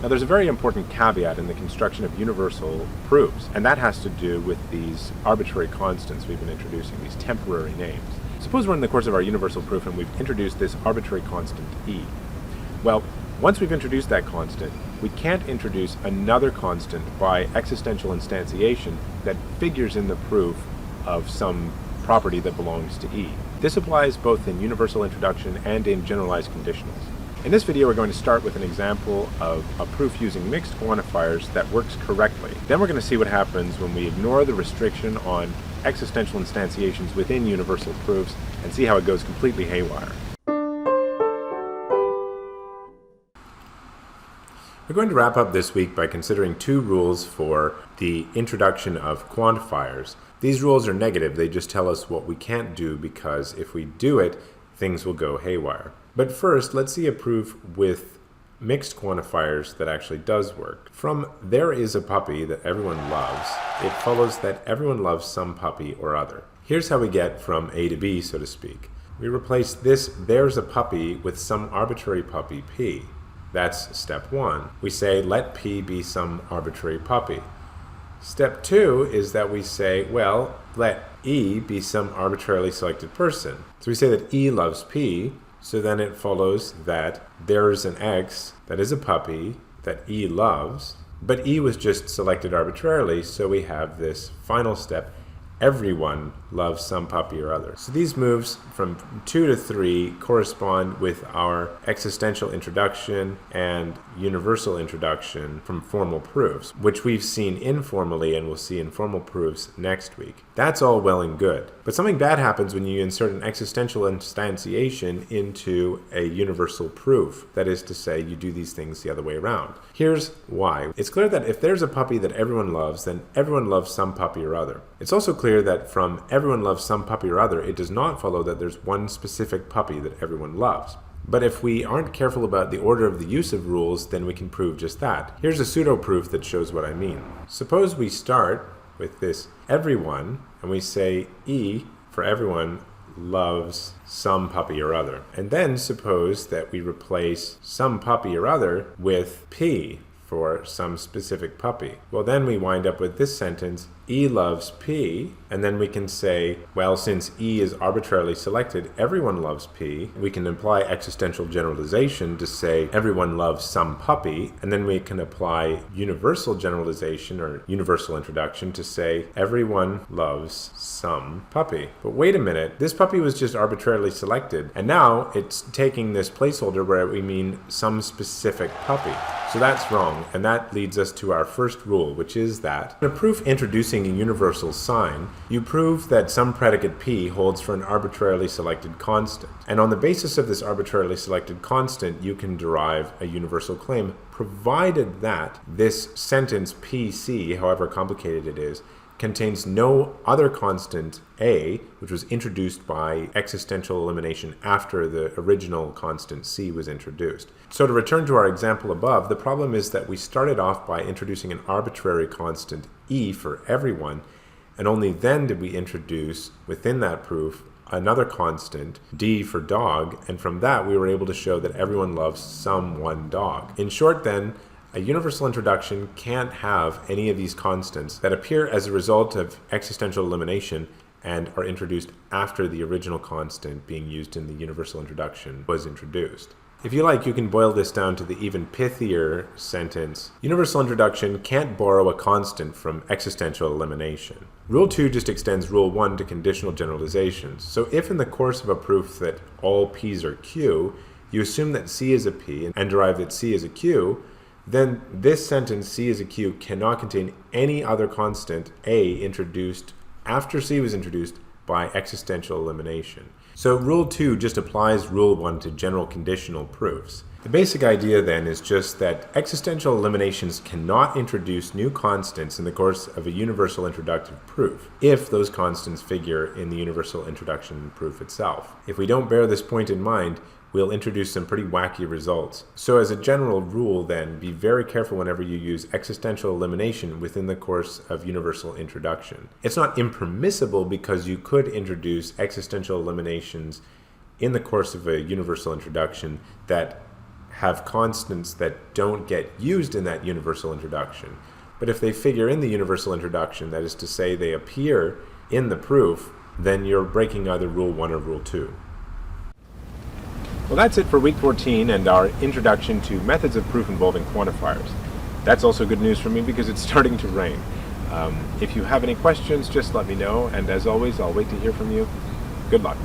Now there's a very important caveat in the construction of universal proofs, and that has to do with these arbitrary constants we've been introducing, these temporary names. Suppose we're in the course of our universal proof and we've introduced this arbitrary constant e. Well, once we've introduced that constant, we can't introduce another constant by existential instantiation that figures in the proof of some property that belongs to e. This applies both in universal introduction and in generalized conditionals. In this video, we're going to start with an example of a proof using mixed quantifiers that works correctly. Then we're going to see what happens when we ignore the restriction on existential instantiations within universal proofs and see how it goes completely haywire. We're going to wrap up this week by considering two rules for the introduction of quantifiers. These rules are negative. They just tell us what we can't do because if we do it, things will go haywire. But first, let's see a proof with mixed quantifiers that actually does work. From "there is a puppy that everyone loves," it follows that everyone loves some puppy or other. Here's how we get from A to B, so to speak. We replace this "there's a puppy" with some arbitrary puppy P. That's step one. We say let P be some arbitrary puppy. Step two is that we say, well, let E be some arbitrarily selected person. So we say that E loves P, so then it follows that there's an X that is a puppy that E loves, but E was just selected arbitrarily, so we have this final step. Everyone loves some puppy or other. So these moves from 2 to 3 correspond with our existential introduction and universal introduction from formal proofs, which we've seen informally and we'll see in formal proofs next week. That's all well and good. But something bad happens when you insert an existential instantiation into a universal proof. That is to say, you do these things the other way around. Here's why. It's clear that if there's a puppy that everyone loves, then everyone loves some puppy or other. It's also clear that from everyone loves some puppy or other, it does not follow that there's one specific puppy that everyone loves. But if we aren't careful about the order of the use of rules, then we can prove just that. Here's a pseudo-proof that shows what I mean. Suppose we start with this everyone, and we say E for everyone loves some puppy or other. And then suppose that we replace some puppy or other with P for some specific puppy. Well, then we wind up with this sentence, E loves P, and then we can say, well, since E is arbitrarily selected, everyone loves P. We can apply existential generalization to say everyone loves some puppy, and then we can apply universal generalization or universal introduction to say everyone loves some puppy. But wait a minute, this puppy was just arbitrarily selected, and now it's taking this placeholder where we mean some specific puppy. So that's wrong, and that leads us to our first rule, which is that in a proof introducing a universal sign, you prove that some predicate P holds for an arbitrarily selected constant. And on the basis of this arbitrarily selected constant, you can derive a universal claim, provided that this sentence PC, however complicated it is, contains no other constant A, which was introduced by existential elimination after the original constant C was introduced. So to return to our example above, the problem is that we started off by introducing an arbitrary constant E for everyone, and only then did we introduce within that proof another constant, D for dog, and from that we were able to show that everyone loves some one dog. In short then, a universal introduction can't have any of these constants that appear as a result of existential elimination and are introduced after the original constant being used in the universal introduction was introduced. If you like, you can boil this down to the even pithier sentence. Universal introduction can't borrow a constant from existential elimination. Rule 2 just extends Rule 1 to conditional generalizations. So if in the course of a proof that all P's are Q, you assume that C is a P and derive that C is a Q, then this sentence, C is a Q, cannot contain any other constant A introduced after C was introduced by existential elimination. So Rule 2 just applies Rule 1 to general conditional proofs. The basic idea then is just that existential eliminations cannot introduce new constants in the course of a universal introductive proof if those constants figure in the universal introduction proof itself. If we don't bear this point in mind, we'll introduce some pretty wacky results. So as a general rule then, be very careful whenever you use existential elimination within the course of universal introduction. It's not impermissible because you could introduce existential eliminations in the course of a universal introduction that have constants that don't get used in that universal introduction. But if they figure in the universal introduction, that is to say they appear in the proof, then you're breaking either Rule 1 or Rule 2. Well, that's it for week 14 and our introduction to methods of proof involving quantifiers. That's also good news for me because it's starting to rain. If you have any questions, just let me know, and as always, I'll wait to hear from you. Good luck.